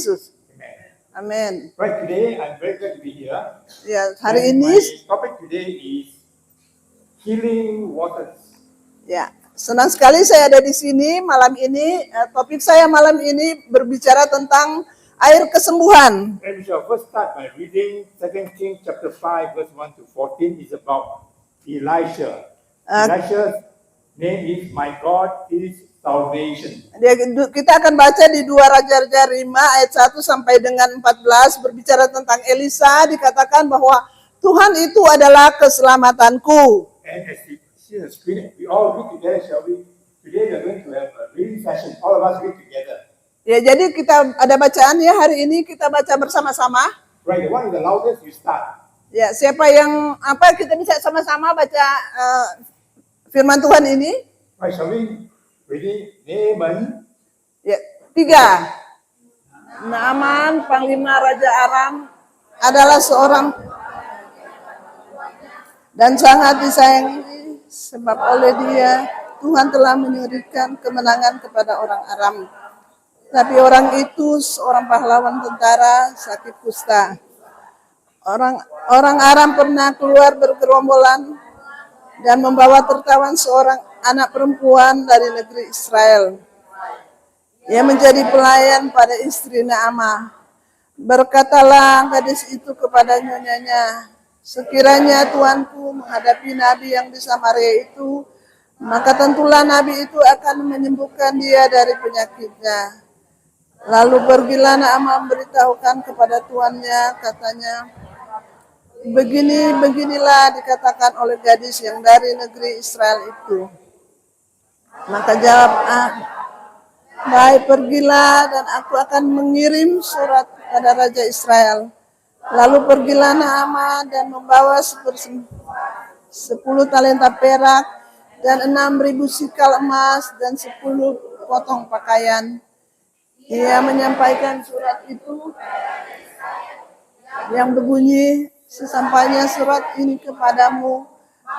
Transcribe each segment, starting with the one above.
Yesus. Amin. Right, today I'm very glad to be here. Ya, hari And ini my topic today is healing waters. ya, senang sekali saya ada di sini malam ini. Topik saya malam ini berbicara tentang air kesembuhan. And we shall first start by reading 2 Kings chapter 5 verse 1 to 14 is about Elisha. Elisha's name is My God is Salvation. Kita akan baca di 2 Raja-Raja 5 ayat 1 sampai dengan 14 berbicara tentang Elisa, dikatakan bahwa Tuhan itu adalah keselamatanku. And as we see the screen, we all read together, shall we? Today we are going to have a reading session. All of us read together. Ya, jadi kita ada bacaan ya, hari ini kita baca bersama-sama. Right, the one is the loudest, you start. Ya, siapa yang kita bisa sama-sama baca firman Tuhan ini? Right, shall we? Ready? Naaman. Ya, 3. Naaman, panglima Raja Aram, adalah seorang dan sangat disayangi, sebab oleh dia Tuhan telah memberikan kemenangan kepada orang Aram. Tapi orang itu seorang pahlawan tentara sakit kusta. Orang Aram pernah keluar bergerombolan dan membawa tertawan seorang anak perempuan dari negeri Israel. Ia menjadi pelayan pada istri Naamah. Berkatalah gadis itu kepada nyonyanya, sekiranya tuanku menghadapi nabi yang di Samaria itu, maka tentulah nabi itu akan menyembuhkan dia dari penyakitnya. Lalu pergilah Naamah memberitahukan kepada tuannya, katanya, beginilah dikatakan oleh gadis yang dari negeri Israel itu. Maka jawab, baik, pergilah dan aku akan mengirim surat pada Raja Israel. Lalu pergilah Naamah dan membawa 10 talenta perak dan 6.000 sikal emas dan 10 potong pakaian. Ia menyampaikan surat itu yang berbunyi, sesampainya surat ini kepadamu,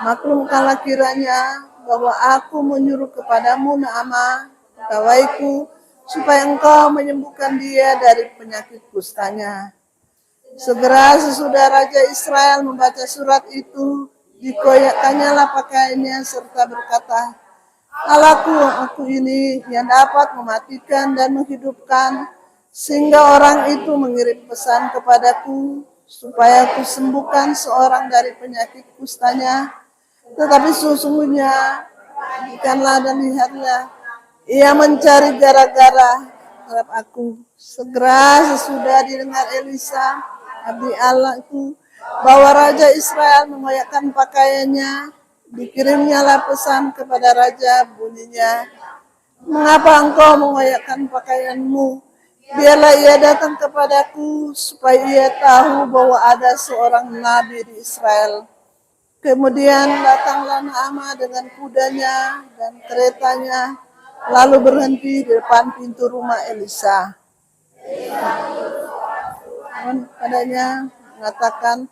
maklumkanlah kiranya bahwa aku menyuruh kepadamu Naamah, pegawaiku, supaya engkau menyembuhkan dia dari penyakit kustanya. Segera sesudah Raja Israel membaca surat itu, dikoyakkannya pakaiannya serta berkata, Allahku, aku ini yang dapat mematikan dan menghidupkan, sehingga orang itu mengirim pesan kepadaku, supaya aku sembuhkan seorang dari penyakit kustanya. Tetapi sesungguhnya, bukanlah dan lihatlah, ia mencari gara-gara terhadap aku. Segera sesudah didengar Elisa, abdi Allah itu, bahwa Raja Israel mengoyakkan pakaiannya, dikirimnyalah pesan kepada Raja, bunyinya, mengapa engkau mengoyakkan pakaianmu? Biarlah ia datang kepadaku, supaya ia tahu bahwa ada seorang nabi di Israel. Kemudian datanglah Naamah dengan kudanya dan keretanya, lalu berhenti di depan pintu rumah Elisa. Padanya mengatakan,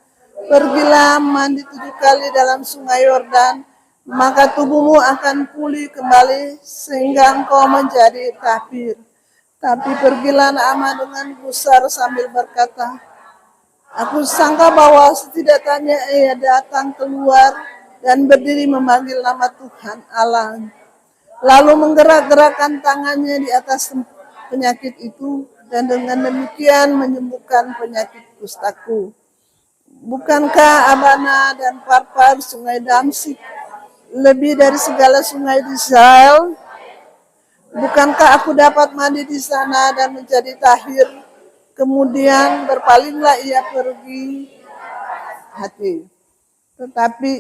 pergilah mandi 7 kali dalam sungai Yordan, maka tubuhmu akan pulih kembali sehingga engkau menjadi tahir. Tapi pergilah Naamah dengan gusar sambil berkata, aku sangka bahwa setidaknya ia datang keluar dan berdiri memanggil nama Tuhan Allah. Lalu menggerak-gerakkan tangannya di atas penyakit itu dan dengan demikian menyembuhkan penyakit kustaku. Bukankah Abana dan Parpar sungai Damsik lebih dari segala sungai di Israel? Bukankah aku dapat mandi di sana dan menjadi tahir? Kemudian berpalinglah ia pergi hati. Tetapi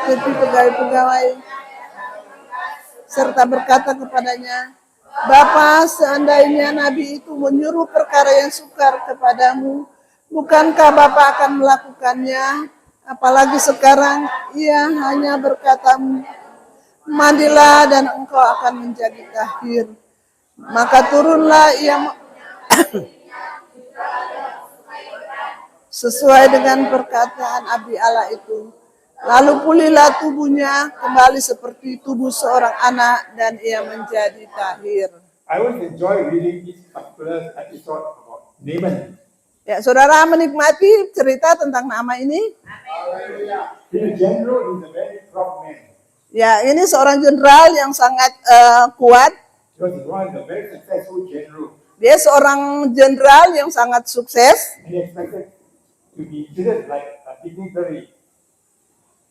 pegawai-pegawai serta berkata kepadanya, Bapa, seandainya nabi itu menyuruh perkara yang sukar kepadamu, bukankah Bapa akan melakukannya? Apalagi sekarang ia hanya berkata, mandilah dan engkau akan menjadi tahir. Maka turunlah ia sesuai dengan perkataan abdi Allah itu. Lalu pulihlah tubuhnya kembali seperti tubuh seorang anak dan ia menjadi tahir. I always enjoy reading this particular episode about Naaman. Ya, saudara menikmati cerita tentang Naaman ini? He's a general, he's a very proud man. Ya, ini seorang jenderal yang sangat kuat. He was one of the very successful general. Dia seorang jenderal yang sangat sukses. And he expected to be treated like a dignitary,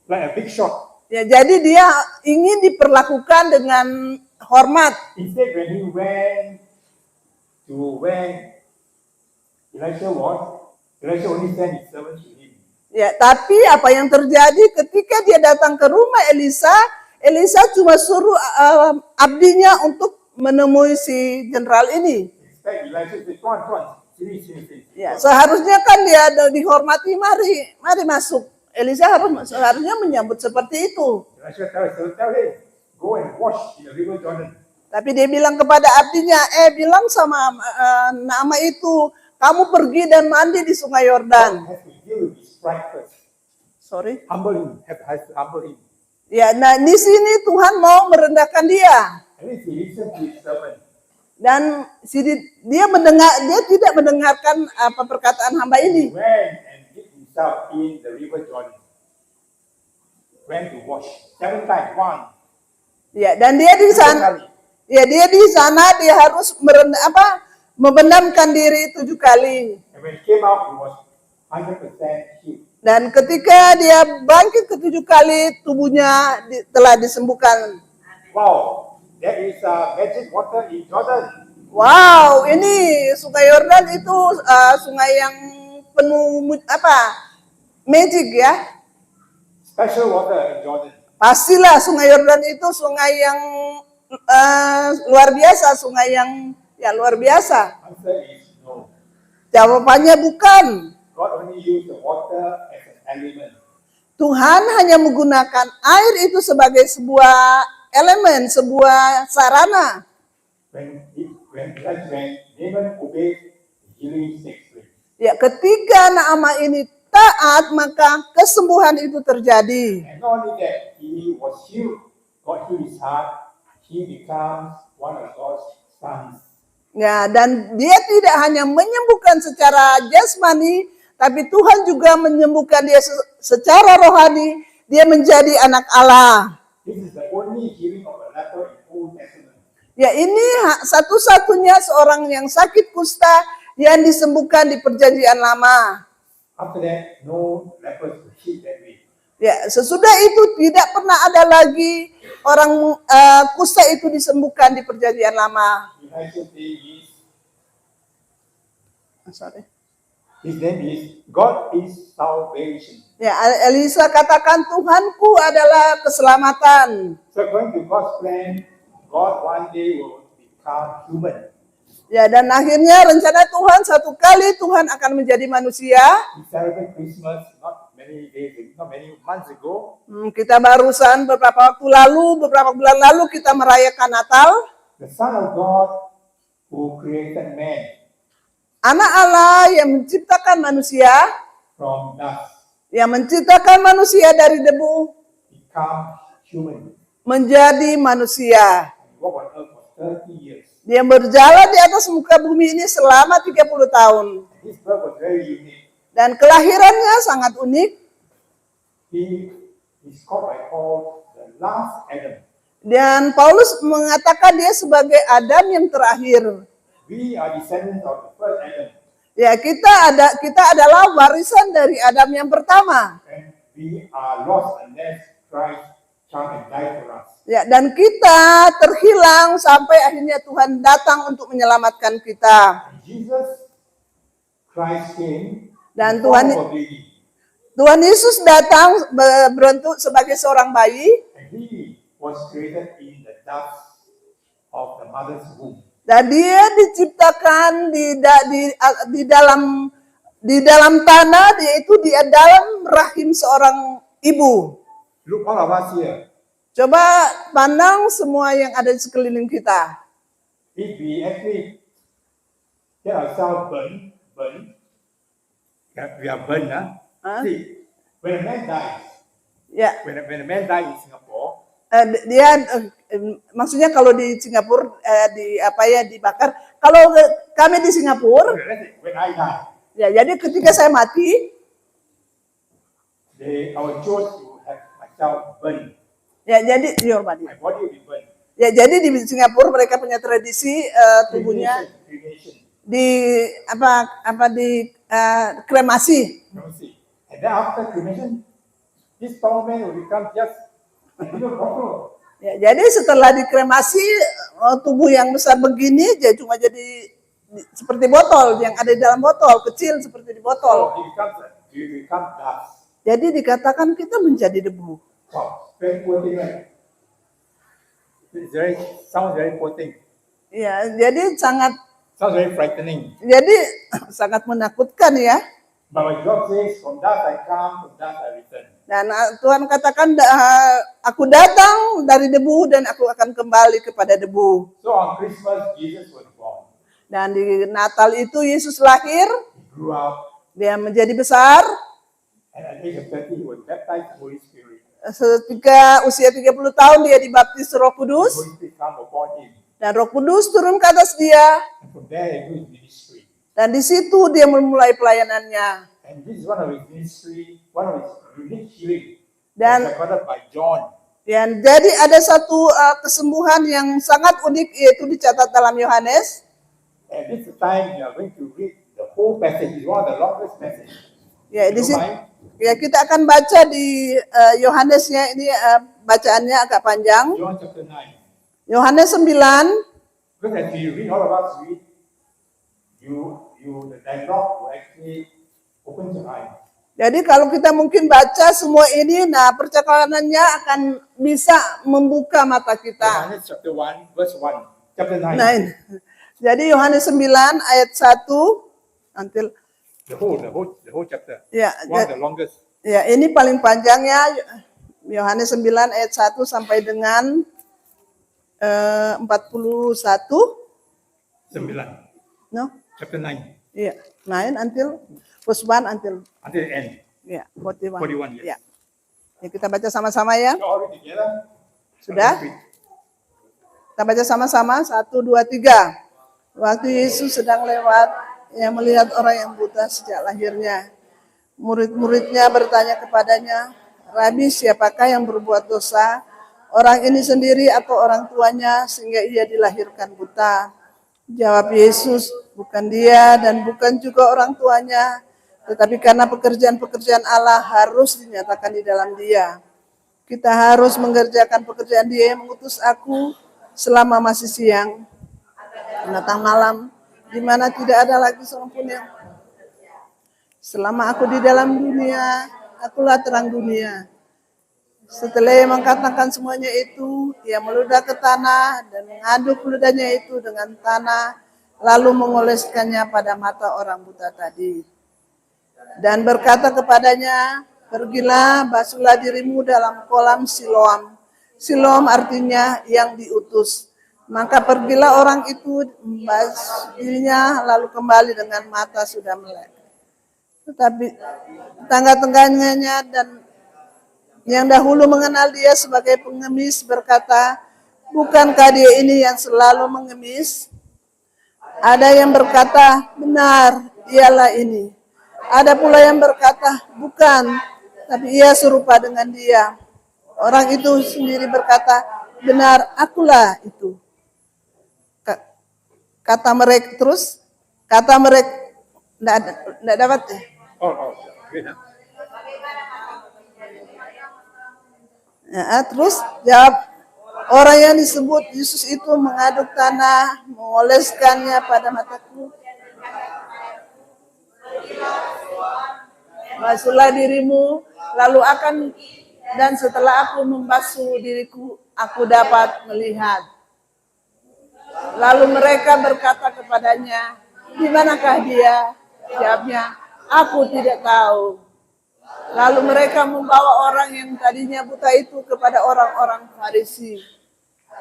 like a big shot. Ya, jadi dia ingin diperlakukan dengan hormat. Instead, when he went to where Elisha was, Elisha only sent his servants to him. Ya, tapi apa yang terjadi ketika dia datang ke rumah Elisa, Elisa cuma suruh abdinya untuk menemui si jenderal ini. Instead, Elisha said, "Come on, sini. Ya, seharusnya kan dia dihormati, mari masuk. Elisa seharusnya menyambut seperti itu. Elisha tell him, go and wash in the river Jordan." Tapi dia bilang kepada abdinya, bilang sama Naamah itu, kamu pergi dan mandi di Sungai Yordan. Has to deal with his pride first. Sorry. Humble him. Has to humble him. Ya, nah di sini Tuhan mau merendahkan dia. At least he listened to his servant. Dan dia tidak mendengarkan apa perkataan hamba He ini. went and dipped himself in the river Jordan. Went to wash 7 times. One. Ya, dan dia di sana. Ya, dia di sana dia harus membenamkan diri 7 kali. And when he came out, he was 100% healed. Dan ketika dia bangkit ke-7 kali, tubuhnya telah disembuhkan. Wow, there is magic water in Jordan. Wow, ini Sungai Yordan itu sungai yang penuh magic ya. Special water in Jordan. Pastilah Sungai Yordan itu sungai yang luar biasa, sungai yang luar biasa. Answer is no. Jawabannya bukan. God only used the water as an element. Tuhan hanya menggunakan air itu sebagai sebuah elemen, sebuah sarana. When Naaman obeyed, healing takes place. Ya, ketika Naamah ini taat, maka kesembuhan itu terjadi. And not only that, he was healed. God healed his heart. He becomes one of God's sons. Ya, dan dia tidak hanya menyembuhkan secara jasmani, tapi Tuhan juga menyembuhkan dia secara rohani. Dia menjadi anak Allah. This is the only healing of a leper in Old Testament. Ya, ini satu-satunya seorang yang sakit kusta yang disembuhkan di Perjanjian Lama. After that, no lepers were healed that way. Ya, sesudah itu tidak pernah ada lagi orang kusta itu disembuhkan di Perjanjian Lama. Elisha's name is, Sorry. his name is God is salvation. Ya, Elisa katakan Tuhanku adalah keselamatan. So according to God's plan, God one day will become human. Ya, dan akhirnya rencana Tuhan satu kali Tuhan akan menjadi manusia. We celebrate Christmas not many months ago. Kita barusan beberapa bulan lalu kita merayakan Natal. The Son of God who created man Anak Allah yang menciptakan manusia, from dust yang menciptakan manusia dari debu, become human. menjadi manusia. And walk on earth for 30 years. Dia berjalan di atas muka bumi ini selama 30 tahun. His birth was very unique. Dan kelahirannya sangat unik. He is called by Paul the last Adam. Dan Paulus mengatakan dia sebagai Adam yang terakhir. We are descendants of the first Adam. Ya, kita adalah warisan dari Adam yang pertama. And we are lost unless Christ come and die for us. Ya, dan kita terhilang sampai akhirnya Tuhan datang untuk menyelamatkan kita. And Jesus Christ came Dan in the form of a baby. Tuhan Yesus datang berbentuk sebagai seorang bayi. And he was created in the dust of the mother's womb. Dan dia diciptakan di dalam tanah, yaitu di dalam rahim seorang ibu. Look, all of us here, Coba pandang semua yang ada di sekeliling kita. if we actually get ourselves we are burned. Huh? See, when a man dies, Ya, when a man dies in Singapore, maksudnya kalau di Singapura dibakar. Kalau kami di Singapura, Okay, let's say when I die, ya jadi ketika saya mati, our church will have myself burned. ya jadi dihormati. My body will be burned. Ya jadi di Singapura mereka punya tradisi tubuhnya Cremation. di kremasi. You see. And then after cremation, this tall man will become just bottle. Ya, jadi setelah dikremasi tubuh yang besar begini cuma jadi seperti botol yang ada di dalam botol kecil seperti di So botol. he becomes dust. Jadi dikatakan kita menjadi debu. Wow, very poor thing, right? Sounds very poor thing. Ya, jadi Sounds very frightening. sangat menakutkan ya. But my God says, from dust I come, from dust I return. Dan Tuhan katakan, aku datang dari debu dan aku akan kembali kepada debu. So on Christmas, Jesus was born. Dan di Natal itu Yesus lahir, He grew up, dia menjadi besar. and at age of 30, he was baptized with the Holy Spirit. Ketika usia 30 tahun dia dibaptis Roh The Kudus. Holy Spirit came upon him. Dan Roh Kudus turun ke atas dia. And from there, he grew his ministry. Dan di situ dia memulai pelayanannya. And this is one of his ministry, one of his unique healing. Dan Recorded by John. jadi ada satu kesembuhan yang sangat unik yaitu dicatat dalam Yohanes. And this is the time we are going to read the whole passage. It's one of the longest passages. Ya, di You situ, mind? ya kita akan baca di Yohanesnya ini bacaannya agak panjang. John chapter 9. Yohanes 9. Because as we read, all of us read, the dialogue will actually open your eyes. Jadi kalau kita mungkin baca semua ini, percakapannya akan bisa membuka mata kita. Yohanes chapter 1, verse 1. Chapter 9. Nah, jadi Yohanes 9 ayat 1 until The whole chapter. ya, One of the longest. ya ini paling panjangnya Yohanes 9 ayat 1 sampai dengan 41. 9. No? Chapter 9. Iya, 9 until verse 1 until Until the end. ya 41. 41, Ya. yes. Ya, kita baca sama-sama ya. So all read together. Sudah? Read. Kita baca sama-sama 1 2 3. Waktu Yesus sedang lewat, ia melihat orang yang buta sejak lahirnya. Murid-muridnya bertanya kepadanya, "Rabi, siapakah yang berbuat dosa? Orang ini sendiri atau orang tuanya sehingga ia dilahirkan buta?" Jawab Yesus, "Bukan dia dan bukan juga orang tuanya, tetapi karena pekerjaan-pekerjaan Allah harus dinyatakan di dalam dia. Kita harus mengerjakan pekerjaan dia yang mengutus aku selama masih siang. Datang malam, di mana tidak ada lagi seorang pun yang. Selama aku di dalam dunia, akulah terang dunia." Setelah ia mengatakan semuanya itu, ia meludah ke tanah dan mengaduk ludahnya itu dengan tanah, lalu mengoleskannya pada mata orang buta tadi. Dan berkata kepadanya, "Pergilah, basuhlah dirimu dalam kolam Siloam." Siloam artinya yang diutus. Maka pergilah orang itu, membasuh dirinya, lalu kembali dengan mata sudah melek. Tetapi tetangga-tetangganya dan yang dahulu mengenal dia sebagai pengemis berkata, "Bukankah dia ini yang selalu mengemis?" Ada yang berkata, "Benar, dialah ini." Ada pula yang berkata, "Bukan, tapi ia serupa dengan dia." Orang itu sendiri berkata, "Benar, akulah itu." Kata mereka, enggak dapat ya. Good, huh? Ya, terus jawab orang yang disebut Yesus itu mengaduk tanah, mengoleskannya pada mataku. Basuhlah dirimu, lalu dan setelah aku membasuh diriku, aku dapat melihat. Lalu mereka berkata kepadanya, "Di manakah dia?" Jawabnya, "Aku tidak tahu." Lalu mereka membawa orang yang tadinya buta itu kepada orang-orang Farisi.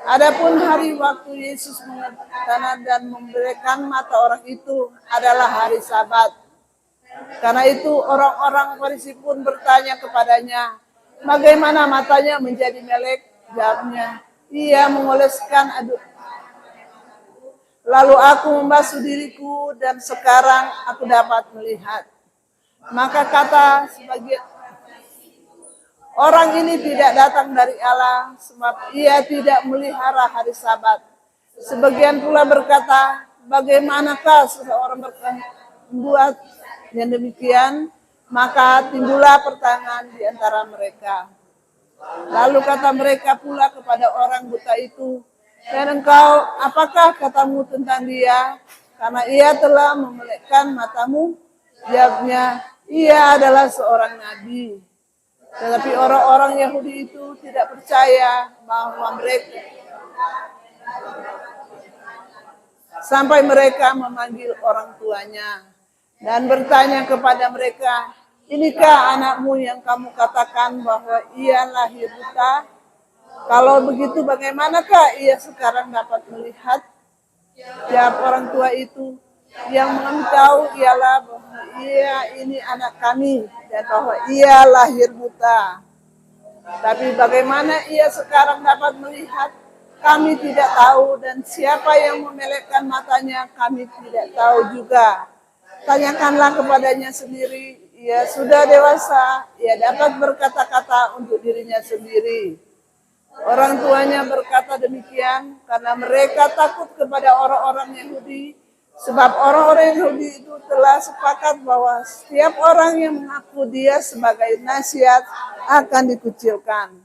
Adapun hari waktu Yesus mengangkat tanah dan memberikan mata orang itu adalah hari Sabat. Karena itu orang-orang Farisi pun bertanya kepadanya, "Bagaimana matanya menjadi melek?" Jawabnya, ia mengoleskan aduk. Lalu aku membasuh diriku dan sekarang aku dapat melihat. Maka kata sebagian orang ini tidak datang dari Allah sebab ia tidak melihara hari Sabat. Sebagian pula berkata, bagaimanakah seseorang berbuat yang demikian? Maka timbullah pertanyaan di antara mereka. Lalu kata mereka pula kepada orang buta itu, dan engkau, apakah katamu tentang dia? Karena ia telah memelekkan matamu. Jawabnya, ia adalah seorang nabi. Tetapi orang-orang Yahudi itu tidak percaya bahwa mereka, sampai mereka memanggil orang tuanya dan bertanya kepada mereka, inikah anakmu yang kamu katakan bahwa ia lahir buta? Kalau begitu bagaimanakah ia sekarang dapat melihat? Jawab orang tua itu, yang kami tahu ialah bahwa ia ini anak kami dan bahwa ia lahir buta. Tapi bagaimana ia sekarang dapat melihat? Kami tidak tahu, dan siapa yang memelekkan matanya kami tidak tahu juga. Tanyakanlah kepadanya sendiri, ia sudah dewasa, ia dapat berkata-kata untuk dirinya sendiri. Orang tuanya berkata demikian karena mereka takut kepada orang-orang Yahudi, sebab orang-orang Yahudi itu telah sepakat bahwa setiap orang yang mengaku dia sebagai nasihat akan dikucilkan.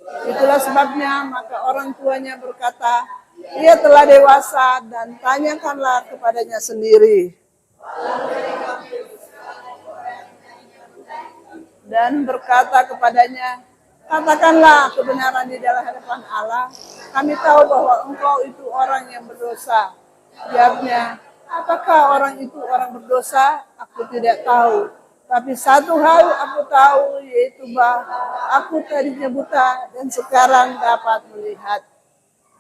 Itulah sebabnya maka orang tuanya berkata, ia telah dewasa dan tanyakanlah kepadanya sendiri. Dan berkata kepadanya, katakanlah kebenaran di dalam hadapan Allah. Kami tahu bahwa engkau itu orang yang berdosa. Jawabnya, apakah orang itu orang berdosa? Aku tidak tahu. Tapi satu hal aku tahu, yaitu bahwa aku tadinya buta dan sekarang dapat melihat.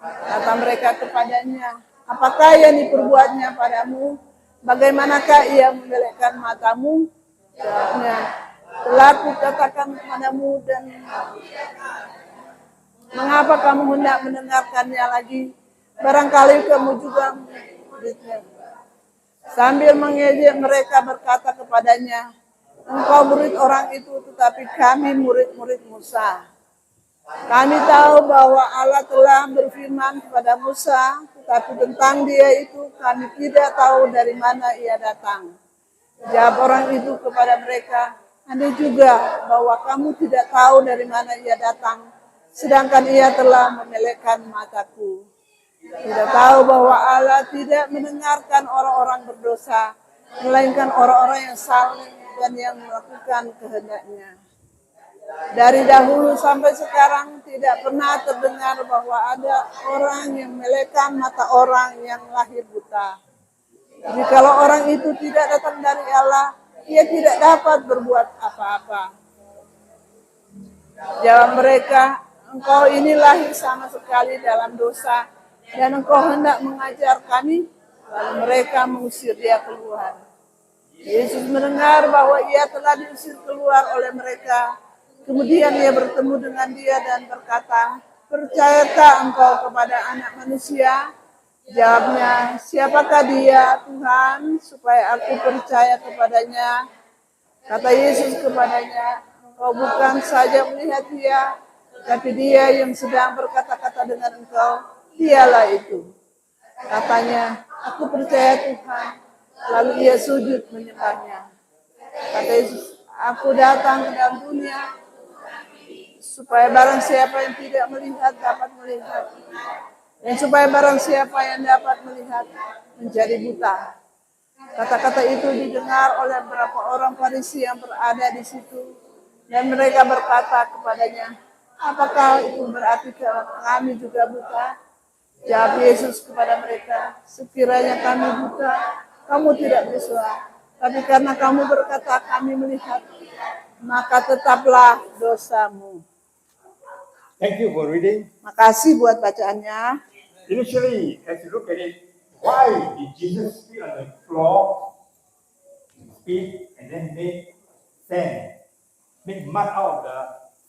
Kata mereka kepadanya, apakah yang diperbuatnya padamu? Bagaimanakah ia membelekkan matamu? Jawabnya, telah kukatakan kepadamu dan mengapa kamu hendak mendengarkannya lagi? Barangkali kamu juga muridnya. Sambil mengejek mereka berkata kepadanya, engkau murid orang itu, tetapi kami murid-murid Musa. Kami tahu bahwa Allah telah berfirman kepada Musa, tetapi tentang dia itu kami tidak tahu dari mana ia datang. Jawab orang itu kepada mereka, andai juga bahwa kamu tidak tahu dari mana ia datang, sedangkan ia telah memelekkan mataku. Tidak tahu bahwa Allah tidak mendengarkan orang-orang berdosa, melainkan orang-orang yang saleh dan yang melakukan kehendaknya. Dari dahulu sampai sekarang tidak pernah terdengar bahwa ada orang yang memelekkan mata orang yang lahir buta. Jikalau orang itu tidak datang dari Allah, ia tidak dapat berbuat apa-apa. Jawab mereka, engkau ini lahir sama sekali dalam dosa, dan engkau hendak mengajar kami? Lalu mereka mengusir dia keluar. Yesus mendengar bahwa ia telah diusir keluar oleh mereka. Kemudian ia bertemu dengan dia dan berkata, percayakah engkau kepada Anak Manusia? Jawabnya, siapakah dia Tuhan supaya aku percaya kepadanya? Kata Yesus kepadanya, engkau bukan saja melihat dia, tapi dia yang sedang berkata-kata dengan engkau, dialah itu. Katanya, aku percaya Tuhan. Lalu ia sujud menyembahnya. Kata Yesus, aku datang ke dalam dunia supaya barang siapa yang tidak melihat dapat melihat, dan supaya barang siapa yang dapat melihat menjadi buta. Kata-kata itu didengar oleh beberapa orang Farisi yang berada di situ, dan mereka berkata kepadanya, apakah itu berarti kami juga buta? Jawab Yesus kepada mereka, sekiranya kami buta, kamu tidak bersalah. Tapi karena kamu berkata kami melihat, maka tetaplah dosamu. Thank you for reading. Makasih buat bacaannya. Initially, as you look at it, why did Jesus spit on the floor, spit, and then make sand, make mud out of the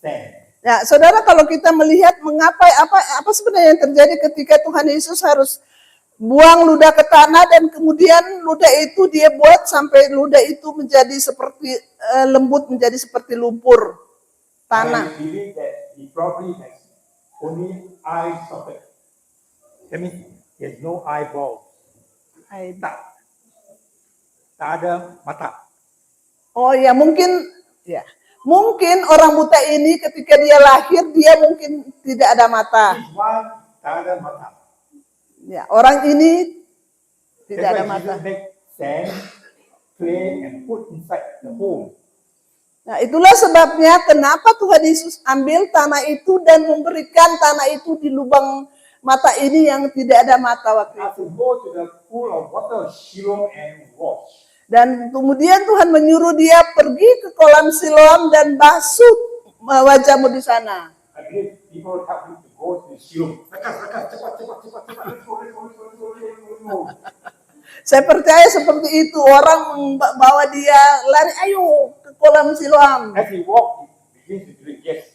sand? Ya, saudara, kalau kita melihat mengapa apa sebenarnya yang terjadi ketika Tuhan Yesus harus buang ludah ke tanah dan kemudian ludah itu dia buat sampai ludah itu menjadi seperti lembut, menjadi seperti lumpur tanah. I believe that he probably has only eye socket. That means he has no eyeball. Tak ada mata. Oh ya, mungkin orang buta ini ketika dia lahir dia mungkin tidak ada mata. This one tak ada mata. Ya, orang ini tidak ada That's why mata. Jesus make sand, clay, and put inside the home. Nah, itulah sebabnya kenapa Tuhan Yesus ambil tanah itu dan memberikan tanah itu di lubang mata ini yang tidak ada mata waktu As itu. to go to the pool of water, Shiloh, and wash. Dan kemudian Tuhan menyuruh dia pergi ke kolam Siloam dan basuh wajahmu di sana. I believe people help you to go to Shiloh. Cepat. Saya percaya seperti itu, orang membawa dia lari, ayo ke kolam Siloam. As he walk, he begins to drink. Yes.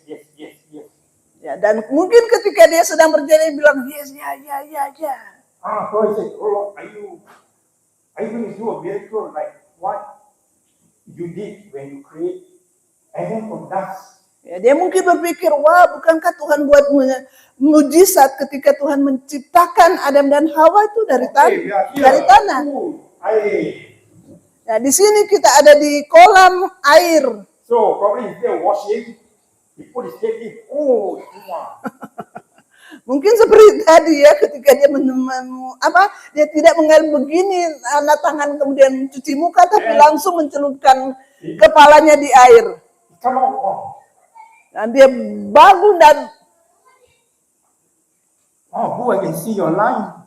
Ya, dan mungkin ketika dia sedang berjalan, dia bilang yes, ya. So he said, oh Lord, are you going to do a miracle like what you did when you create Adam from dust? Ya, dia mungkin berpikir, wah, bukankah Tuhan buat mujizat ketika Tuhan menciptakan Adam dan Hawa itu dari tanah. Nah, di sini kita ada di kolam air. So probably instead of washing, he put his head in. Mungkin seperti tadi ya, ketika dia dia tidak mengambil begini anak tangan kemudian mencuci muka, tapi langsung mencelupkan kepalanya di air. Come on. Dan dia bangun dan I can see your line.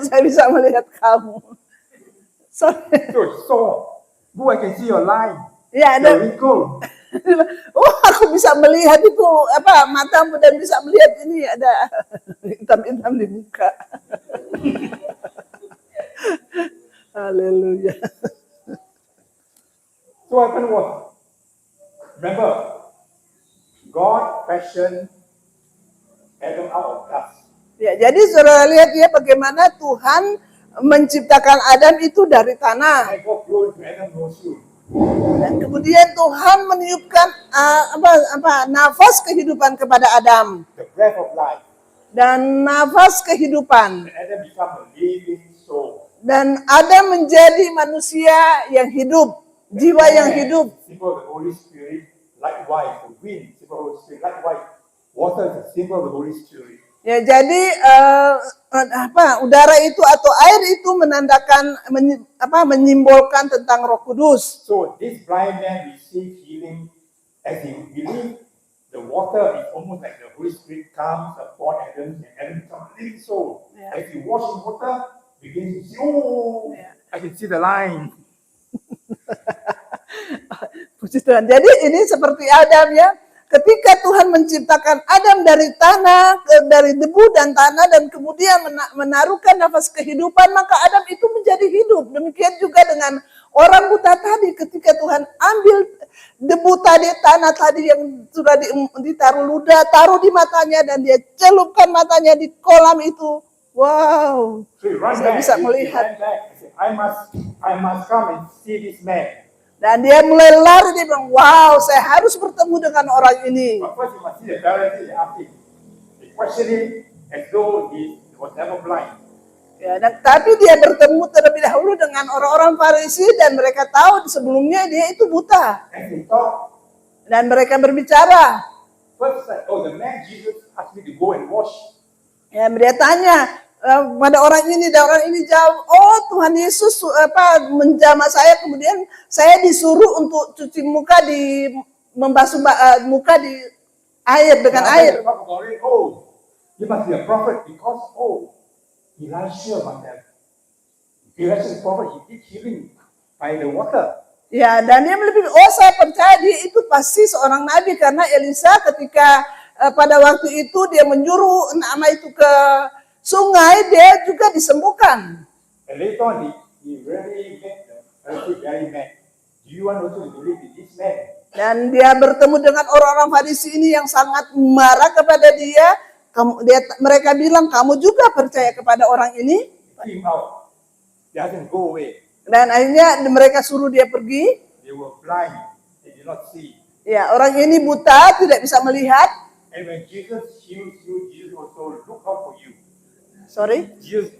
saya bisa melihat kamu. Sorry. So, I can see your line. Ya, The wrinkle. Aku bisa melihat itu matamu dan bisa melihat ini ada hitam-hitam di muka. Haleluya. So what happened was, remember, God fashioned Adam out of dust. Ya, jadi saudara lihat ya bagaimana Tuhan menciptakan Adam itu dari tanah. And God blew into Adam no shoe. Dan kemudian Tuhan meniupkan nafas kehidupan kepada Adam. The breath of life. Dan nafas kehidupan. And Adam became a living soul. Dan Adam menjadi manusia yang hidup, jiwa yang hidup. Symbol of the Holy Spirit, likewise the wind, symbol of the Holy Spirit, likewise water is a symbol of the Holy Spirit. Ya, jadi udara itu atau air itu menandakan menyimbolkan tentang Roh Kudus. So this blind man received healing as he believed the water is almost like the Holy Spirit comes upon Adam and Adam becomes a living soul. Yeah. As he wash in water, begins to see, I can see the line. Puji Tuhan. Jadi ini seperti Adam ya. Ketika Tuhan menciptakan Adam dari tanah, dari debu dan tanah, dan kemudian menaruhkan nafas kehidupan, maka Adam itu menjadi hidup. Demikian juga dengan orang buta tadi, ketika Tuhan ambil debu tadi, tanah tadi yang sudah ditaruh ludah, taruh di matanya, dan dia celupkan matanya di kolam itu. Wow, saya bisa melihat. I must come and see this man. Dan dia mulai lari, dia bilang, wow, saya harus bertemu dengan orang ini. But first you must see the Pharisees asking. They question him as though he was never blind. Ya, tapi dia bertemu terlebih dahulu dengan orang-orang Farisi dan mereka tahu sebelumnya dia itu buta. And they thought, Dan mereka berbicara. first said, the man Jesus asked me to go and wash. Ya, dia tanya pada orang ini, dan orang ini jawab, Tuhan Yesus menjamah saya, kemudian saya disuruh untuk cuci muka membasuh muka di air dengan air. You must be a prophet because Elijah must have. Elijah is a prophet, he did healing by the water. Ya, dan dia lebih, saya percaya dia itu pasti seorang nabi, karena Elisa ketika pada waktu itu dia menyuruh nama itu ke sungai, dia juga disembuhkan. And later on, he really made the Pharisee very mad. Do you want also to believe in this man? Dan dia bertemu dengan orang-orang Farisi ini yang sangat marah kepada dia. Mereka bilang, kamu juga percaya kepada orang ini? He came out. He doesn't go away. Dan akhirnya mereka suruh dia pergi. They were blind. They did not see. Ya, orang ini buta, tidak bisa melihat. And when Jesus heals you, Jesus also look out for you. Sorry. Jesus,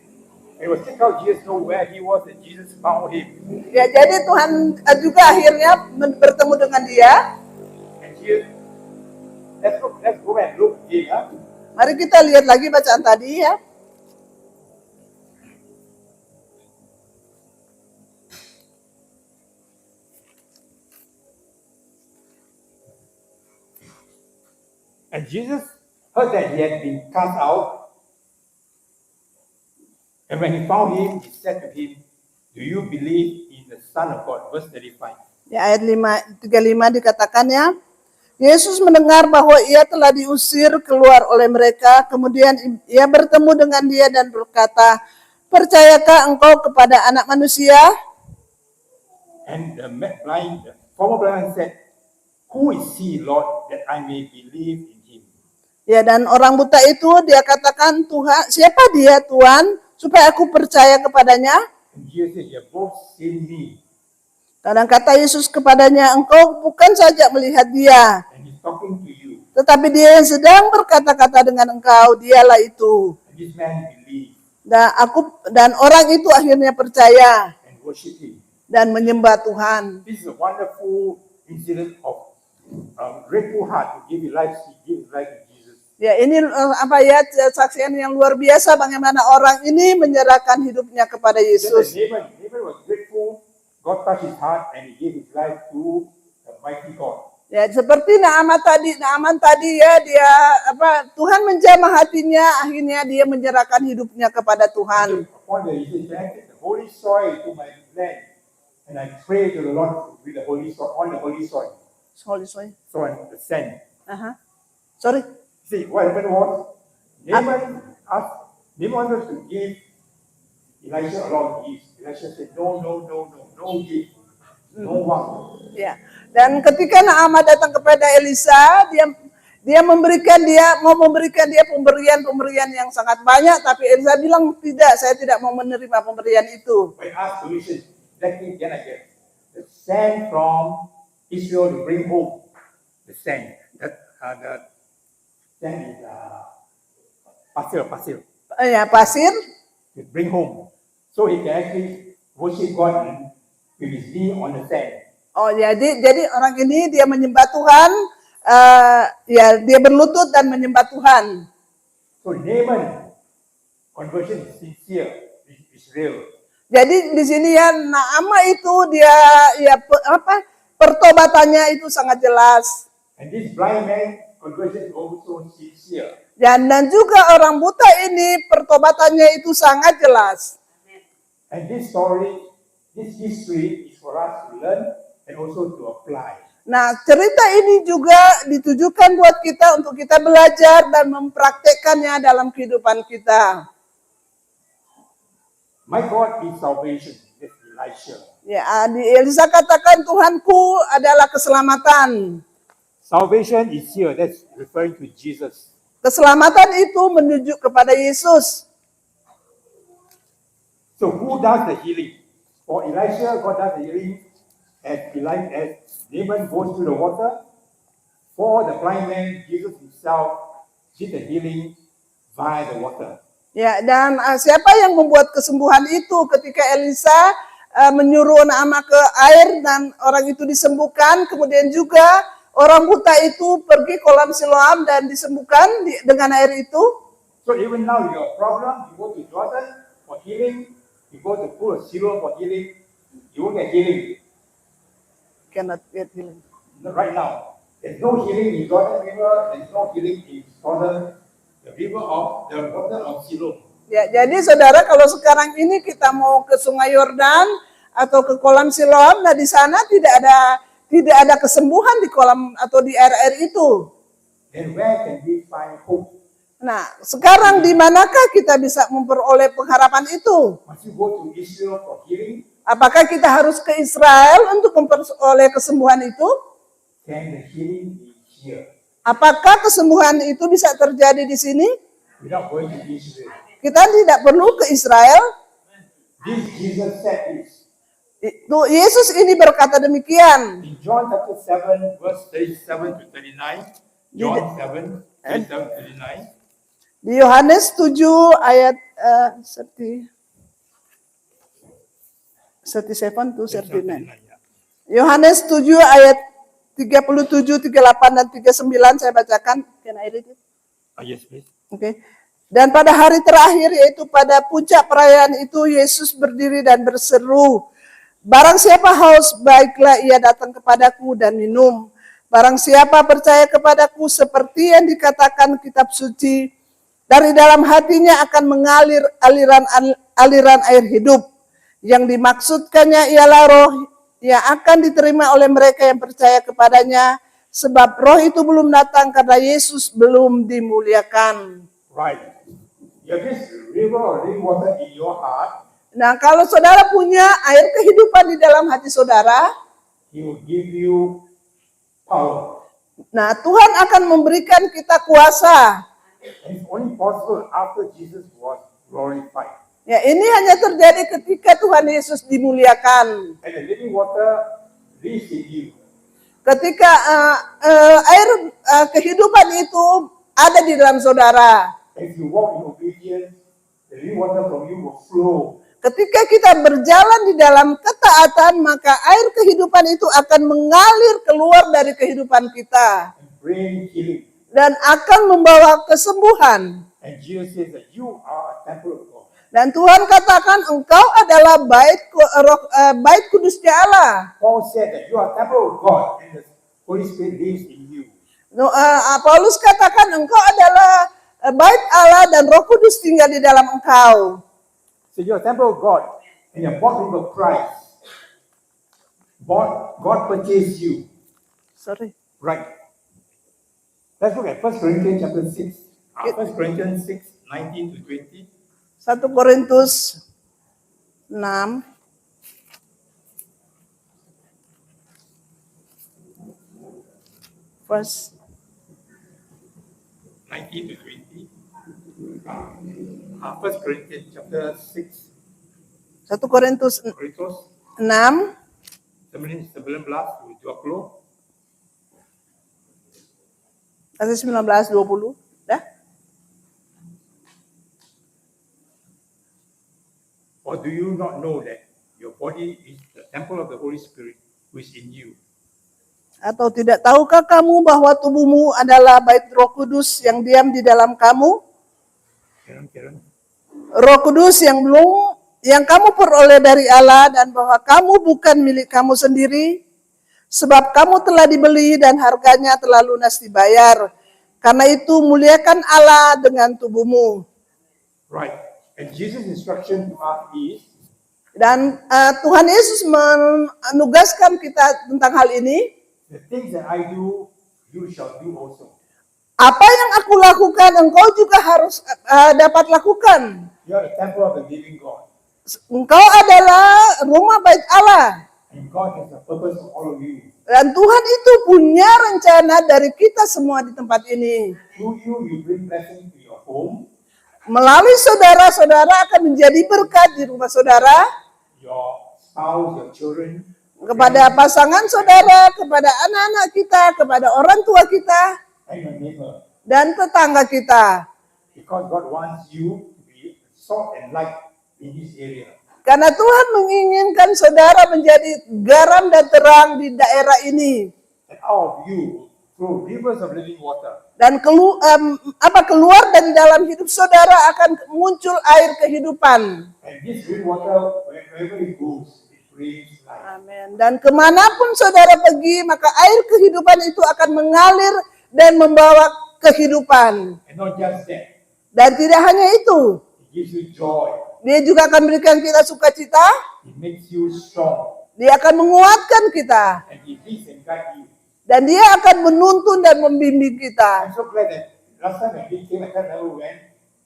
it was just how Jesus know where he was and Jesus found him. Ya, jadi Tuhan juga akhirnya bertemu dengan dia. And Jesus, let's go and look again. Huh? Mari kita lihat lagi bacaan tadi ya. And Jesus heard that he had been cast out. And when he found him, he said to him, do you believe in the Son of God? Verse 35. Ya, ayat 35 dikatakan ya. Yesus mendengar bahwa ia telah diusir keluar oleh mereka. Kemudian ia bertemu dengan dia dan berkata, percayakah engkau kepada Anak Manusia? And the former blind man said, who is he, Lord, that I may believe in him? Ya, dan orang buta itu dia katakan, Tuhan, siapa dia Tuhan, supaya aku percaya kepadanya? And Jesus said, you have both seen me. Kadang kata Yesus kepadanya, engkau bukan saja melihat dia, And he's talking to you. tetapi dia yang sedang berkata-kata dengan engkau, dialah itu. And this man believed Dan orang itu akhirnya percaya and worshiped him. dan menyembah Tuhan. This is a wonderful incident of grateful heart to give his life to Jesus. Ya, ini saksian yang luar biasa bagaimana orang ini menyerahkan hidupnya kepada Yesus. Naaman was grateful. God touched his heart and he gave his life to the mighty God. Ya, seperti Naaman tadi ya, Tuhan menjamah hatinya, akhirnya dia menyerahkan hidupnya kepada Tuhan. Upon the holy soil to my land, and I pray to the Lord with the holy soil on the holy soil. Holy soil. Soil, the sand. Sorry. See what happened was Naaman wanted to give Elisha a lot of gifts. Elisha said, no gift, no one. Ya. Dan ketika Naaman datang kepada Elisa, dia mau memberikan dia pemberian yang sangat banyak, tapi Elisa bilang tidak, saya tidak mau menerima pemberian itu. I asked permission, let me can I get the sand from Israel to bring home the sand. The sand is pasir. Ya, pasir. To bring home, so he can actually worship God with his knee on the sand. Oh, jadi orang ini dia menyembah Tuhan, ya dia berlutut dan menyembah Tuhan. So Naaman conversion is sincere, is real. Jadi di sini ya Naaman itu dia pertobatannya itu sangat jelas. And this blind man conversion is also sincere. Dan juga orang buta ini pertobatannya itu sangat jelas. And this story, this history is for us to learn and also to apply. Nah, cerita ini juga ditujukan buat kita untuk kita belajar dan mempraktekkannya dalam kehidupan kita. My God is salvation, that's Elisha. Ya, Elisa katakan Tuhanku adalah keselamatan. Salvation is here, that's referring to Jesus. Keselamatan itu menuju kepada Yesus. So who does the healing? For Elisha, God does the healing as Naaman goes through the water. For the blind man, Jesus himself did the healing via the water. Ya, dan siapa yang membuat kesembuhan itu ketika Elisa menyuruh Naaman ke air dan orang itu disembuhkan, kemudian juga orang buta itu pergi kolam Siloam dan disembuhkan dengan air itu. So even now you have a problem, you go to Jordan for healing, you go to pool of Siloam for healing, you won't get healing. Cannot get healing. Right now, there's no healing in Jordan River, there's no healing in Jordan, the water of Siloam. Ya, jadi saudara, kalau sekarang ini kita mau ke Sungai Yordan atau ke kolam Siloam, nah di sana tidak ada kesembuhan di kolam atau di air-air itu. Then where can we find hope? Nah, sekarang di manakah kita bisa memperoleh pengharapan itu? Must you go to Israel for healing? Apakah kita harus ke Israel untuk memperoleh kesembuhan itu? can the healing be here Apakah kesembuhan itu bisa terjadi di sini? without going to Israel? Kita tidak perlu ke Israel. This Jesus said this Yesus ini berkata demikian. in John chapter 7, verse 37 to 39. John 7, 37 to 39. Di Yohanes 7 ayat 37 to 39. Yohanes 7 ayat 37, 38 dan 39 saya bacakan. Can I read it? Yes, please. Oke. Dan pada hari terakhir, yaitu pada puncak perayaan itu, Yesus berdiri dan berseru, "Barang siapa haus, baiklah ia datang kepadaku dan minum. Barang siapa percaya kepadaku, seperti yang dikatakan kitab suci, dari dalam hatinya akan mengalir aliran air hidup. Yang dimaksudkannya ialah roh yang akan diterima oleh mereka yang percaya kepadanya, sebab roh itu belum datang karena Yesus belum dimuliakan." Right. You have this river or living water in your heart, Nah, kalau saudara punya air kehidupan di dalam hati saudara, He will give you power. nah Tuhan akan memberikan kita kuasa. And it's only possible after Jesus was glorified. Ya, ini hanya terjadi ketika Tuhan Yesus dimuliakan. And the living water lives in you. Ketika air kehidupan itu ada di dalam saudara. If you walk in obedience, the living water from you will flow. Ketika kita berjalan di dalam ketaatan, maka air kehidupan itu akan mengalir keluar dari kehidupan kita. And bring healing. Dan akan membawa kesembuhan. And Jesus says that you are a temple of God. Dan Tuhan katakan engkau adalah bait kudusnya Allah. Paul said that you are a temple of God and the Holy Spirit lives in you. Paulus katakan engkau adalah bait Allah dan Roh Kudus tinggal di dalam engkau. So you're a temple of God and you're bought with a price. God purchased you. Sorry. Right. Let's look at 1 Corinthians chapter 6. 1 Corinthians 6, 19 to 20. 1 Korintus 6. Verse 19 to 20. 1 Corinthians chapter 6. 1 Korintus 6 Korintus 19 to 20. ayat 19-20. Dah? Or do you not know that your body is the temple of the Holy Spirit who is in you? Atau tidak tahukah kamu bahwa tubuhmu adalah bait Roh Kudus yang diam di dalam kamu? Karen. Roh Kudus yang kamu peroleh dari Allah, dan bahwa kamu bukan milik kamu sendiri, sebab kamu telah dibeli dan harganya telah lunas dibayar. Karena itu muliakan Allah dengan tubuhmu. Right. And Jesus' instruction to us is, Dan Tuhan Yesus menugaskan kita tentang hal ini. the things that I do, you shall do also. Apa yang aku lakukan, engkau juga harus dapat lakukan. You are the temple of the living God. Engkau adalah rumah bait Allah. And God has a purpose for all of you. Dan Tuhan itu punya rencana dari kita semua di tempat ini. Through you, you bring blessing to your home, Melalui saudara-saudara akan menjadi berkat di rumah saudara, your spouse, your children, kepada pasangan saudara, kepada anak-anak kita, kepada orang tua kita, and your neighbor. dan tetangga kita. Because God wants you to be salt and light in this area. Karena Tuhan menginginkan saudara menjadi garam dan terang di daerah ini. And out of you flow rivers of living water. Dan keluar dari dalam hidup saudara akan muncul air kehidupan. And this living water, wherever it goes, it brings life. Amin. Dan kemanapun saudara pergi, maka air kehidupan itu akan mengalir dan membawa kehidupan. And not just that, Dan tidak hanya itu, it gives you joy. Dia juga akan berikan kita sukacita. It makes you strong. Dia akan menguatkan kita. And it leads and guides you. Dan dia akan menuntun dan membimbing kita. I'm so glad that last time when we came, I can't remember when,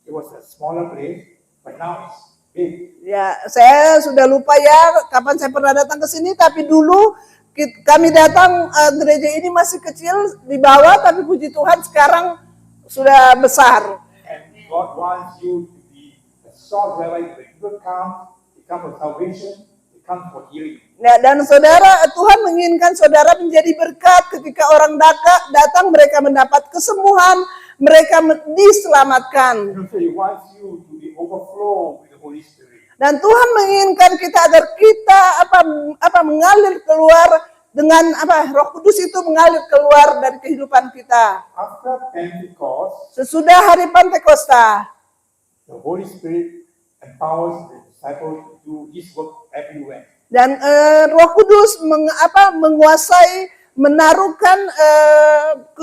it was a smaller place, but now it's big. Ya, saya sudah lupa ya kapan saya pernah datang ke sini, tapi dulu Kami datang gereja ini masih kecil di bawah, tapi puji Tuhan sekarang sudah besar. And God wants you to be a source whereby when people come, they come for salvation, they come for healing. Nah, dan saudara, Tuhan menginginkan saudara menjadi berkat ketika orang datang, mereka mendapat kesembuhan, mereka diselamatkan. And also He wants you to be overflow with the Holy Spirit. Dan Tuhan menginginkan kita agar kita mengalir keluar dengan Roh Kudus itu mengalir keluar dari kehidupan kita. After Pentecost, Sesudah hari Pentakosta, the Holy Spirit empowers the disciples to do His work everywhere. dan Roh Kudus menguasai, menaruhkan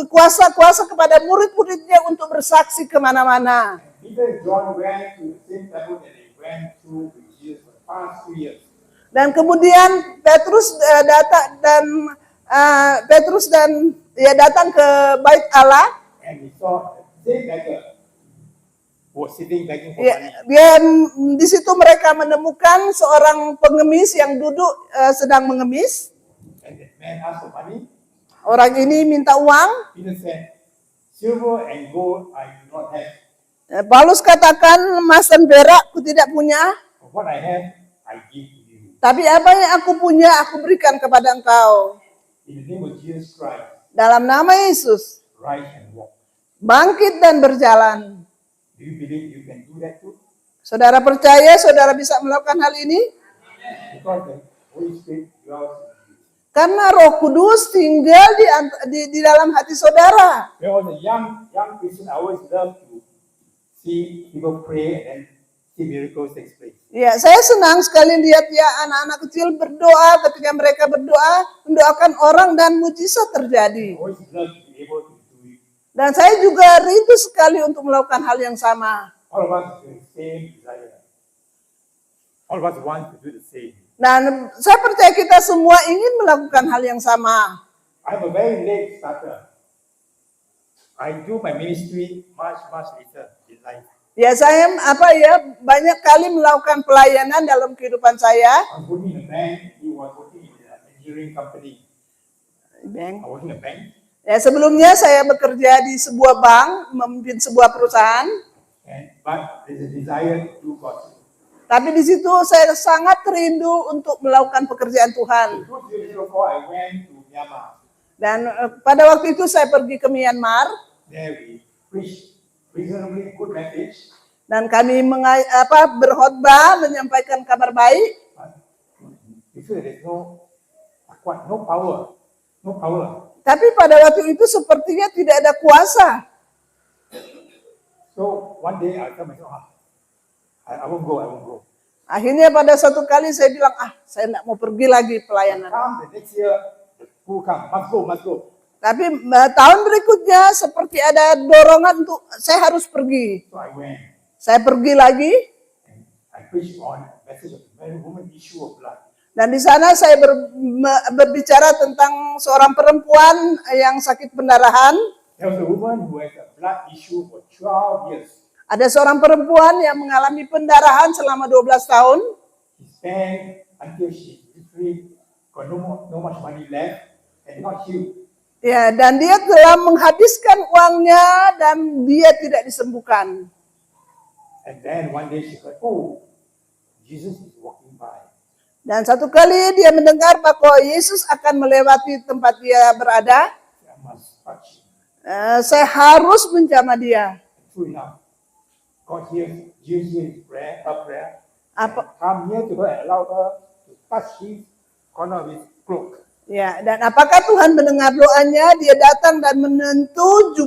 kuasa kepada murid-muridnya untuk bersaksi kemana-mana. Peter and John went to the same temple that they went to with Jesus for the past 2 years. Dan kemudian Petrus datang ke Bait Allah. And he saw the same beggar was sitting begging for Ya, money. di situ mereka menemukan seorang pengemis yang duduk sedang mengemis. And the man asked for money. Orang ini minta uang. Peter said, "Silver and gold I do not have, Paulus katakan, emas dan perak aku tidak punya, but what I have I give to you. tapi apa yang aku punya aku berikan kepada engkau. In the name of Jesus Christ, Dalam nama Yesus, rise and walk." bangkit dan berjalan. Do you believe you can do that too? Saudara percaya saudara bisa melakukan hal ini? Because the Holy Spirit dwells in you. Karena Roh Kudus tinggal di dalam hati saudara. When I was a young Christian, I always loved to see people pray and then see miracles take place. Ya, saya senang sekali lihat ya anak-anak kecil berdoa, ketika mereka berdoa, mendoakan orang dan mujizat terjadi. I always loved to be able to do it. Dan saya juga rindu sekali untuk melakukan hal yang sama. All of us have the same desire. All of us want to do the same. Dan saya percaya kita semua ingin melakukan hal yang sama. I'm a very late starter. I do my ministry much later in life. Ya, saya banyak kali melakukan pelayanan dalam kehidupan saya. I was working in a bank. He was working in an engineering company. I was in a bank. Ya, sebelumnya saya bekerja di sebuah bank, memimpin sebuah perusahaan. But there's a desire to do God's will. Tapi di situ saya sangat rindu untuk melakukan pekerjaan Tuhan. In 2004, I went to Myanmar. Dan pada waktu itu saya pergi ke Myanmar. There we preached reasonably good message. Dan kami berkhotbah, menyampaikan kabar baik. But you feel there's no power. No power. Tapi pada waktu itu sepertinya tidak ada kuasa. So one day I tell myself, I won't go. Akhirnya pada satu kali saya bilang, saya tidak mau pergi lagi pelayanan. Come the next year, the school come, must go. Tapi tahun berikutnya seperti ada dorongan untuk saya harus pergi. So I went Saya pergi lagi. and I preached on a message of the married woman issue of blood. Dan di sana saya berbicara tentang seorang perempuan yang sakit pendarahan. There was a woman who has a blood issue for 12 years. Ada seorang perempuan yang mengalami pendarahan selama 12 tahun. She spent until she literally got no much money left and not healed. Ya, dan dia telah menghabiskan uangnya dan dia tidak disembuhkan. And then one day she heard, oh, Jesus is walking by. Dan satu kali dia mendengar bahwa Yesus akan melewati tempat dia berada. I must touch him. Saya harus menjamah dia. True enough, God hears his prayer, her prayer, Apa? and come near to her and allow her to touch his corner of his cloak. Ya, dan apakah Tuhan mendengar doanya? Dia datang dan menyentuh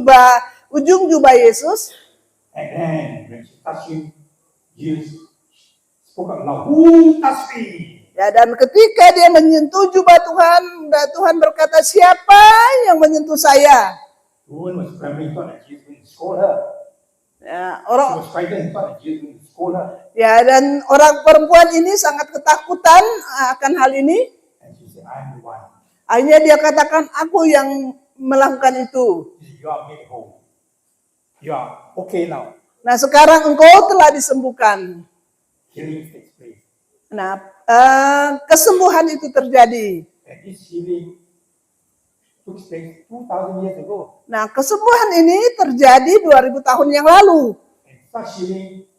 ujung jubah Yesus. And then when she touched him, Jesus spoke out loud, who touched me? Ya, dan ketika dia menyentuh jubah Tuhan, dan Tuhan berkata, siapa yang menyentuh saya? The woman was trembling, thought that Jesus would scold her. Ya, She was frightened, thought that Jesus would scold her. dan orang perempuan ini sangat ketakutan akan hal ini. And she said, I am the one. Akhirnya dia katakan, aku yang melakukan itu. He said, you are made whole. You are okay now. Nah, sekarang engkau telah disembuhkan. Healing takes place. Nah, kesembuhan itu terjadi. And And this healing took place 2,000 years ago. Nah, kesembuhan ini terjadi 2000 tahun yang lalu. And such healing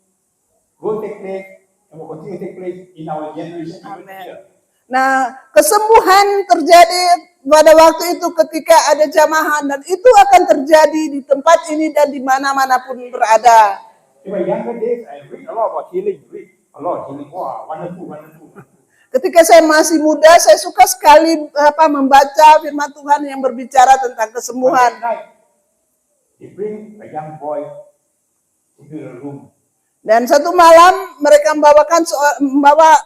will take place and will continue to take place in our generation even Amen. here. Nah, kesembuhan terjadi pada waktu itu ketika ada jamahan dan itu akan terjadi di tempat ini dan di mana-mana pun berada. In my younger days, I read a lot about healing. Read a lot of healing. Wow, wonderful, wonderful. Ketika saya masih muda, saya suka sekali membaca firman Tuhan yang berbicara tentang One kesembuhan. night, they bring a young boy into the room. Dan satu malam mereka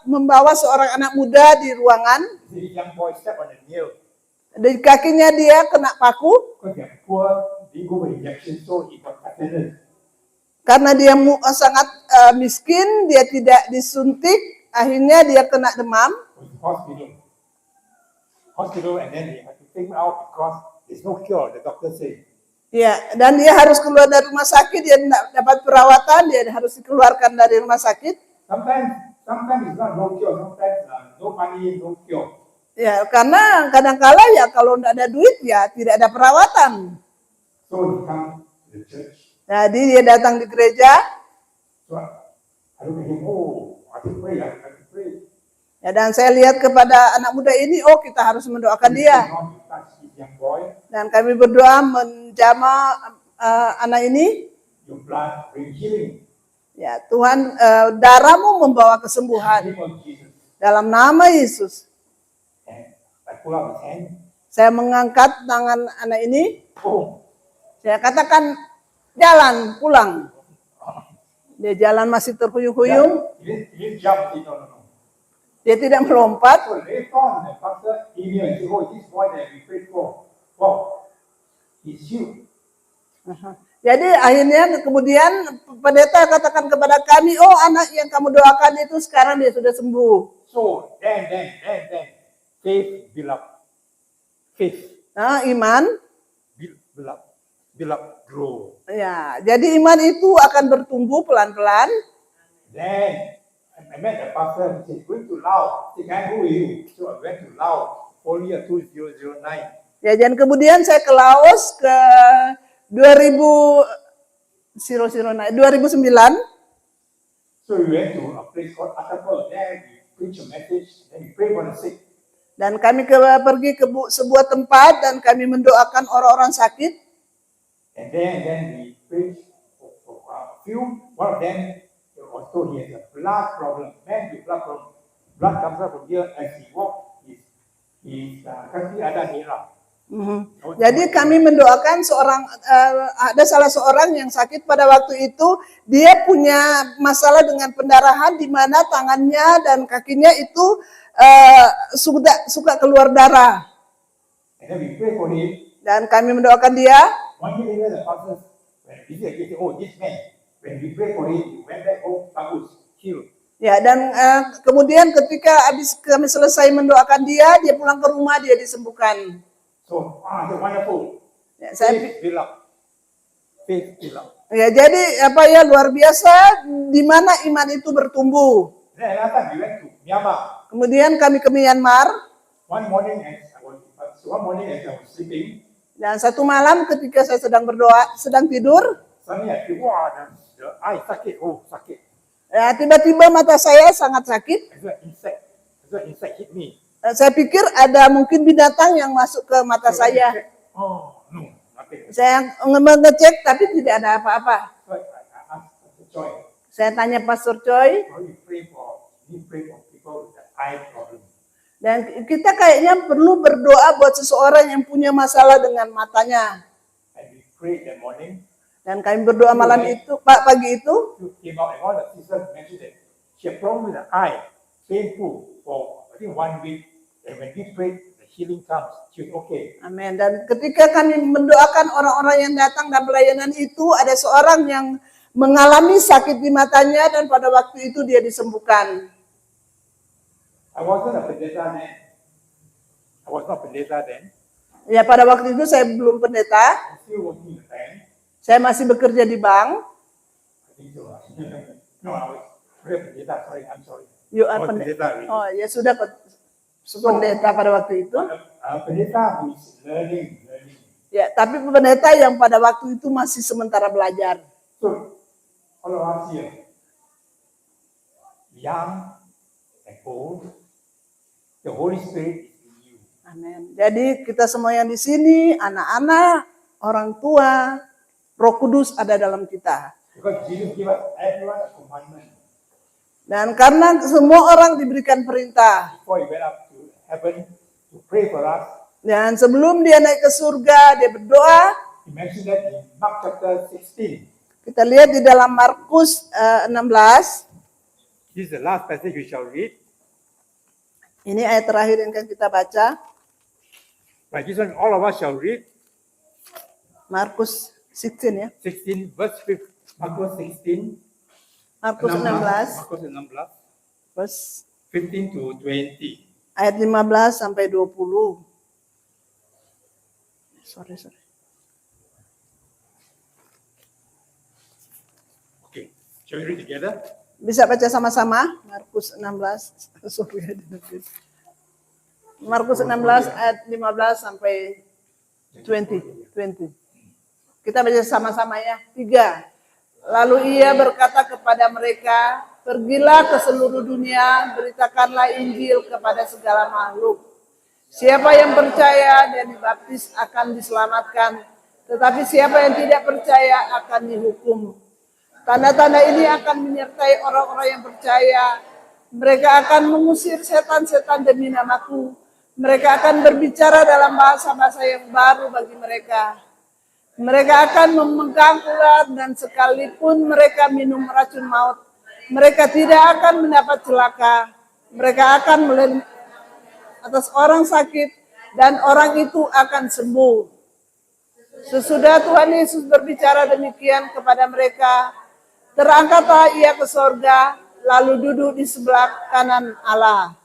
membawa seorang anak muda di ruangan. This young boy stepped on a nail Di kakinya dia kena paku because they're poor, didn't go for injection, so he got tetanus. karena dia sangat miskin, dia tidak disuntik, akhirnya dia kena demam. Was hospital, and then they had to take him out because there's no cure. The doctor said. Ya, dan dia harus keluar dari rumah sakit, dia tidak dapat perawatan, dia harus dikeluarkan dari rumah sakit. Sometimes it's not no cure. Sometimes no money, no cure. Ya, karena kadang-kala ya kalau tidak ada duit ya tidak ada perawatan. So he come to the church. Jadi dia datang di gereja. So I look at him. Oh, I can pray. I can pray. Ya, dan saya lihat kepada anak muda ini, oh kita harus mendoakan dia. You touch this young boy. Dan kami berdoa menjamah anak ini. Your blood bring healing. Ya, Tuhan, darahmu membawa In the kesembuhan name of Jesus. dalam nama Yesus. And I pull out his hand. Saya mengangkat tangan anak ini. Boom. Saya katakan jalan pulang. Dia jalan masih terhuyung-huyung. He didn't jump. He, no. Dia tidak melompat. So later on, the pastor emailed and said, oh, this boy that we prayed for, wow, he's healed. Jadi akhirnya kemudian pendeta katakan kepada kami, oh anak yang kamu doakan itu sekarang dia sudah sembuh. So then, faith build up. Faith Nah, iman, build up, grow. ya. Jadi iman itu akan bertumbuh pelan-pelan. Then I met the pastor who said, going to Laos. He said, can I go with you? So I went to Laos, whole year 2009. Ya, dan kemudian saya ke Laos ke 2009. So we went to a place called Atapal. There we preach a message, then we pray for the sick. Dan kami pergi ke sebuah tempat dan kami mendoakan orang-orang sakit. And then we preached for a few. One of them also he has a blood problem. Man with blood problem. Blood comes out from here as he walks. His kaki ada merah. Jadi kami mendoakan ada salah seorang yang sakit pada waktu itu, dia punya masalah dengan pendarahan di mana tangannya dan kakinya itu suka keluar darah. And then we pray for him. Dan kami mendoakan dia. One year later, the pastor, when he said, oh, this man, when we pray for him, he went back home, bagus, healed. Ya, dan kemudian ketika kami selesai mendoakan dia pulang ke rumah, dia disembuhkan. So, it's wonderful. Ya, Faith build up. Faith build up. ya, jadi luar biasa di mana iman itu bertumbuh. Then another time we went to Myanmar. Kemudian kami ke Myanmar. One morning as I was sleeping, Dan satu malam ketika saya sedang tidur, suddenly I feel, wow, the eye sakit, sakit. ya, tiba-tiba mata saya sangat sakit. As an insect hit me. Saya pikir ada mungkin binatang yang masuk ke mata saya. Oh, no, nothing. Saya mengecek tapi tidak ada apa-apa. So I asked Pastor Choi, Saya tanya Pastor Choi, how you pray for people with the eye problem. dan kita kayaknya perlu berdoa buat seseorang yang punya masalah dengan matanya. And we prayed that morning. Dan kami berdoa pagi itu. You came out and all the sisters mentioned that she had problem with the eye, painful for I think 1 week. And when we prayed, the healing comes. She was okay. Amin. Dan ketika kami mendoakan orang-orang yang datang dan pelayanan itu, ada seorang yang mengalami sakit di matanya dan pada waktu itu dia disembuhkan. I wasn't a pendeta then. I was not pendeta then. Ya, pada waktu itu saya belum pendeta. I was still working in the bank. Saya masih bekerja di bank. I think so. No, I was real pendeta. Sorry, I'm sorry. You I are was pendeta. pendeta already. Oh, ya sudah. pendeta pada waktu itu. Pendeta who is learning. Ya, tapi pendeta yang pada waktu itu masih sementara belajar. So, all of us here, young and old, the Holy Spirit is in you. Amin. Jadi kita semua yang di sini, anak-anak, orang tua, Roh Kudus ada dalam kita. Because Jesus gave us everyone a commandment. Dan karena semua orang diberikan perintah. Before he went up to heaven to pray for us, Dan sebelum dia naik ke surga, dia berdoa. he mentioned that in Mark chapter 16. Kita lihat di dalam Markus 16. This is the last passage we shall read. Ini ayat terakhir yang akan kita baca. But this one, all of us shall read. Markus 16 ya. 16, verse 5, Markus 16. Markus 16. Markus 16, Verse 15 to 20. ayat 15 sampai 20. Sorry. Okay, shall we read together? Bisa baca sama-sama? Markus 16. Sorry. Markus 16 ayat 15 sampai 20. Kita baca sama-sama ya. 3. Lalu ia berkata kepada mereka, pergilah ke seluruh dunia, beritakanlah Injil kepada segala makhluk. Siapa yang percaya dan dibaptis akan diselamatkan, tetapi siapa yang tidak percaya akan dihukum. Tanda-tanda ini akan menyertai orang-orang yang percaya. Mereka akan mengusir setan-setan demi namaku. Mereka akan berbicara dalam bahasa-bahasa yang baru bagi mereka. Mereka akan memegang ular dan sekalipun mereka minum racun maut, mereka tidak akan mendapat celaka. Mereka akan melihat atas orang sakit dan orang itu akan sembuh. Sesudah Tuhan Yesus berbicara demikian kepada mereka, terangkatlah ia ke sorga, lalu duduk di sebelah kanan Allah.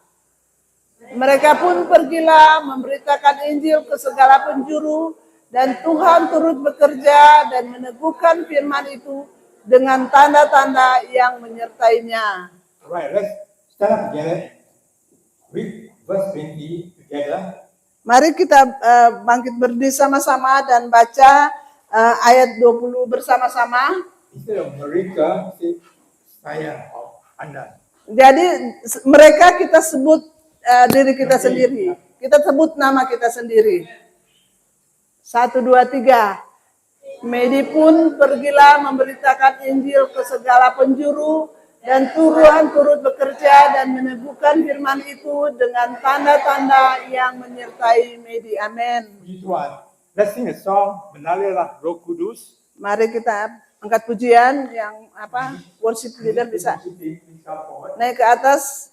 Mereka pun pergilah memberitakan Injil ke segala penjuru, dan Tuhan turut bekerja dan meneguhkan firman itu dengan tanda-tanda yang menyertainya. Right, let's stand up together. Read verse 20 together. Mari kita bangkit berdiri sama-sama dan baca ayat 20 bersama-sama. Instead of mereka, say saya or Anda. Jadi mereka kita sebut diri kita sendiri. Kita sebut nama kita sendiri. 1, 2, 3. Medi pun pergilah memberitakan Injil ke segala penjuru, dan Tuhan turut bekerja dan meneguhkan firman itu dengan tanda-tanda yang menyertai Medi. Amin. Puji Tuhan. Let's sing a song, Mengalirlah Roh Kudus. Mari kita angkat pujian yang worship leader bisa Please come forward. naik ke atas.